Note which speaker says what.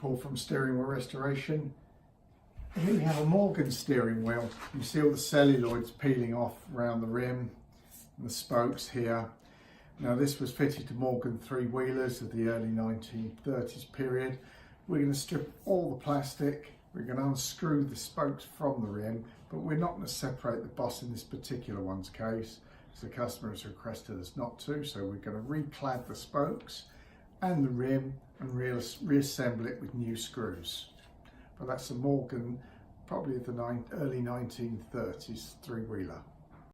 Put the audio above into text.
Speaker 1: Paul from Steering Wheel Restoration. Here we have a Morgan steering wheel. You see all the celluloids peeling off around the rim and the spokes here. Now this was fitted to Morgan three-wheelers of the early 1930s period. We're going to strip all the plastic, we're going to unscrew the spokes from the rim, but we're not going to separate the boss in this particular one's case, because the customer has requested us not to, so we're going to reclad the spokes and the rim and reassemble it with new screws. But that's a Morgan, probably the early 1930s three-wheeler.